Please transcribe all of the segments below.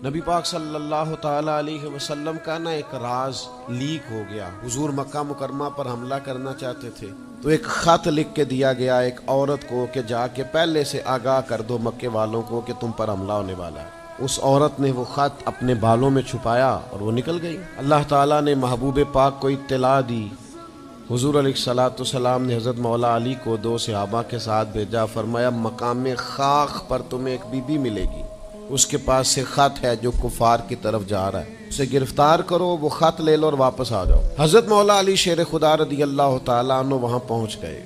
نبی پاک صلی اللہ تعالی علیہ وسلم کا نا ایک راز لیک ہو گیا۔ حضور مکہ مکرمہ پر حملہ کرنا چاہتے تھے تو ایک خط لکھ کے دیا گیا ایک عورت کو کہ جا کے پہلے سے آگاہ کر دو مکے والوں کو کہ تم پر حملہ ہونے والا ہے۔ اس عورت نے وہ خط اپنے بالوں میں چھپایا اور وہ نکل گئی۔ اللہ تعالیٰ نے محبوب پاک کو اطلاع دی۔ حضور علیہ الصلوۃ والسلام نے حضرت مولا علی کو 2 صحابہ کے ساتھ بھیجا، فرمایا مقام خاک پر تمہیں ایک بی بی ملے گی، اس کے پاس سے خط ہے جو کفار کی طرف جا رہا ہے، اسے گرفتار کرو، وہ خط لے لو اور واپس آ جاؤ۔ حضرت مولا علی شیر خدا رضی اللہ تعالیٰ عنہ وہاں پہنچ گئے،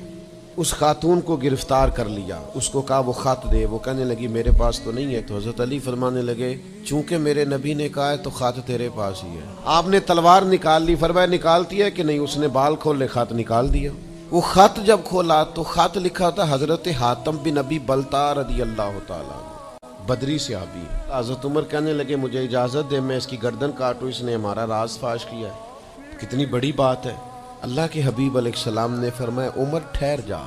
اس خاتون کو گرفتار کر لیا، اس کو کہا وہ خط دے، وہ کہنے لگی میرے پاس تو نہیں ہے۔ تو حضرت علی فرمانے لگے چونکہ میرے نبی نے کہا ہے تو خط تیرے پاس ہی ہے۔ آپ نے تلوار نکال لی، فرمایا نکالتی ہے کہ نہیں؟ اس نے بال کھولے، خط نکال دیا۔ وہ خط جب کھولا تو خط لکھا تھا حضرت حاتم بن ابی بلتع رضی اللہ تعالیٰ عنہ، بدری صحابی۔ حضرت عمر کہنے لگے مجھے اجازت دے میں اس کی گردن کاٹوں، اس نے ہمارا راز فاش کیا ہے۔ کتنی بڑی بات ہے۔ اللہ کے حبیب علیہ السلام نے فرمایا عمر ٹھہر جا،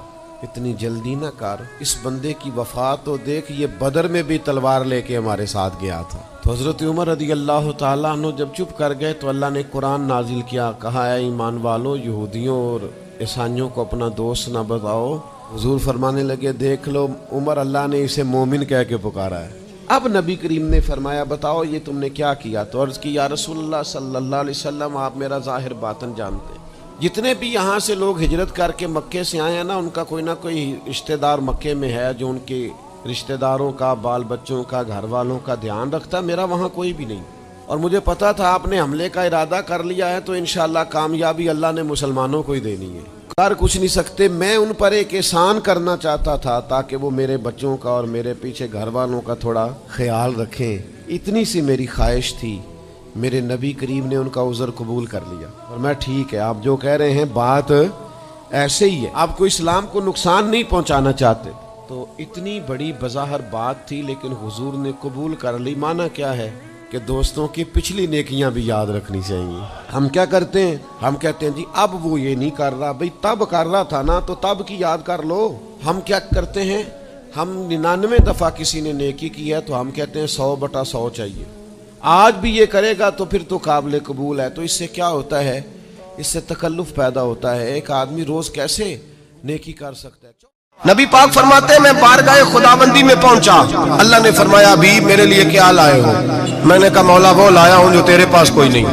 اتنی جلدی نہ کر، اس بندے کی وفا تو دیکھ، یہ بدر میں بھی تلوار لے کے ہمارے ساتھ گیا تھا۔ تو حضرت عمر رضی اللہ تعالیٰ عنہ جب چپ کر گئے تو اللہ نے قرآن نازل کیا، کہا اے ایمان والو یہودیوں اور عیسائیوں کو اپنا دوست نہ بتاؤ۔ حضور فرمانے لگے دیکھ لو عمر، اللہ نے اسے مومن کہہ کے پکارا ہے۔ اب نبی کریم نے فرمایا بتاؤ یہ تم نے کیا کیا؟ تو عرض کی یا رسول اللہ صلی اللہ علیہ وسلم آپ میرا ظاہر باطن جانتے ہیں، جتنے بھی یہاں سے لوگ ہجرت کر کے مکے سے آئے ہیں نا، ان کا کوئی نہ کوئی رشتہ دار مکے میں ہے جو ان کے رشتہ داروں کا، بال بچوں کا، گھر والوں کا دھیان رکھتا، میرا وہاں کوئی بھی نہیں۔ اور مجھے پتا تھا آپ نے حملے کا ارادہ کر لیا ہے تو انشاءاللہ کامیابی اللہ نے مسلمانوں کو ہی دینی ہے، کر کچھ نہیں سکتے۔ میں ان پر ایک احسان کرنا چاہتا تھا تاکہ وہ میرے بچوں کا اور میرے پیچھے گھر والوں کا تھوڑا خیال رکھیں، اتنی سی میری خواہش تھی۔ میرے نبی کریم نے ان کا عذر قبول کر لیا اور میں ٹھیک ہے، آپ جو کہہ رہے ہیں بات ایسے ہی ہے، آپ کو اسلام کو نقصان نہیں پہنچانا چاہتے۔ تو اتنی بڑی بظاہر بات تھی لیکن حضور نے قبول کر لی۔ معنی کیا ہے کہ دوستوں کی پچھلی نیکیاں بھی یاد رکھنی چاہیے۔ ہم کیا کرتے ہیں؟ ہم کہتے ہیں جی اب وہ یہ نہیں کر رہا، بھئی تب کر رہا تھا نا تو تب کی یاد کر لو۔ ہم کیا کرتے ہیں؟ ہم 99 دفعہ کسی نے نیکی کی ہے تو ہم کہتے ہیں 100/100 چاہیے، آج بھی یہ کرے گا تو پھر تو قابل قبول ہے۔ تو اس سے کیا ہوتا ہے؟ اس سے تکلف پیدا ہوتا ہے۔ ایک آدمی روز کیسے نیکی کر سکتا ہے؟ نبی پاک فرماتے ہیں میں بارگاہ خداوندی میں پہنچا، اللہ نے فرمایا ابھی میرے لیے کیا لائے ہو؟ میں نے کہا مولا وہ لایا ہوں جو تیرے پاس کوئی نہیں۔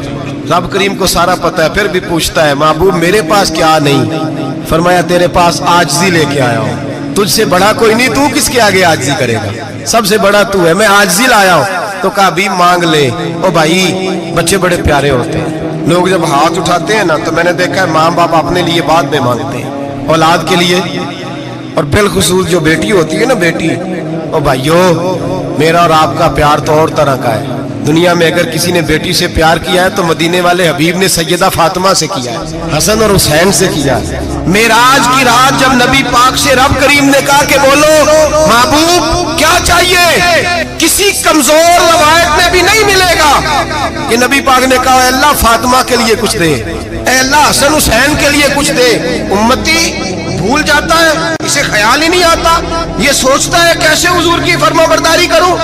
رب کریم کو سارا پتہ ہے، پھر بھی پوچھتا ہے محبوب میرے پاس کیا نہیں؟ فرمایا تیرے پاس عاجزی لے کے آیا ہوں، تجھ سے بڑا کوئی نہیں، تو کس کے آگے عاجزی کرے گا؟ سب سے بڑا تو ہے، میں عاجزی لایا ہوں۔ تو کہا بھی مانگ لے۔ او بھائی بچے بڑے پیارے ہوتے ہیں، لوگ جب ہاتھ اٹھاتے ہیں نا تو میں نے دیکھا ہے ماں باپ اپنے لیے بعد میں مانگتے ہیں، اولاد کے لیے، اور بالخصوص جو بیٹی ہوتی ہے نا بیٹی، او بھائیو میرا اور آپ کا پیار تو اور طرح کا ہے۔ دنیا میں اگر کسی نے بیٹی سے پیار کیا ہے تو مدینے والے حبیب نے سیدہ فاطمہ سے کیا ہے، حسن اور حسین سے کیا ہے۔ معراج کی رات جب نبی پاک سے رب کریم نے کہا کہ بولو محبوب کیا چاہیے، کسی کمزور روایت میں بھی نہیں ملے گا کہ نبی پاک نے کہا اے اللہ فاطمہ کے لیے کچھ دے، اے اللہ حسن حسین کے لیے کچھ دے۔ امتی بھول جاتا ہے، اسے خیال ہی نہیں آتا، یہ سوچتا ہے کیسے حضور کی فرما برداری کروں۔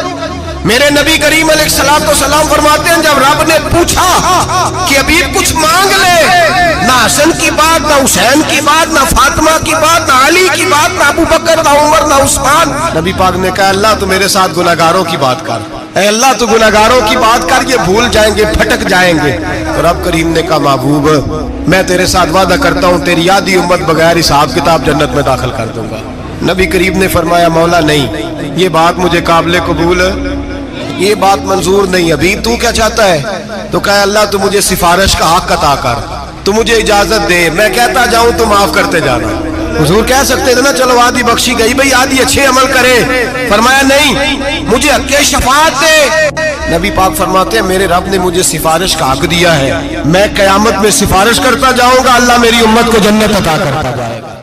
میرے نبی کریم علیہ السلام فرماتے ہیں جب رب نے پوچھا کہ ابھی کچھ مانگ لے، نہ حسن کی بات، نہ حسین کی بات، نہ فاطمہ کی بات، نہ علی کی بات، نہ ابو بکر، نہ عمر، نہ عثمان، نبی پاک نے کہا اللہ تو میرے ساتھ گناہگاروں کی بات کر، اے اللہ تو گناہگاروں کی بات کر، یہ بھول جائیں گے، پھٹک جائیں گے۔ تو رب کریم نے کہا محبوب میں تیرے ساتھ وعدہ کرتا ہوں تیری آدھی امت بغیر حساب کتاب جنت میں داخل کر دوں گا۔ نبی کریم نے فرمایا مولا نہیں، یہ بات مجھے قابل قبول، یہ بات منظور نہیں۔ ابھی تو کیا چاہتا ہے؟ تو کہا اللہ تو مجھے سفارش کا حق عطا کر، تو مجھے اجازت دے، میں کہتا جاؤں تو معاف کرتے جانا۔ حضور کہہ سکتے تھے نا چلو آدھی بخشی گئی، بھئی آدھی اچھے عمل کرے، فرمایا نہیں مجھے حق شفاعت دے۔ نبی پاک فرماتے ہیں میرے رب نے مجھے سفارش کا حق دیا ہے، میں قیامت میں سفارش کرتا جاؤں گا، اللہ میری امت کو جنت عطا کرتا جائے گا۔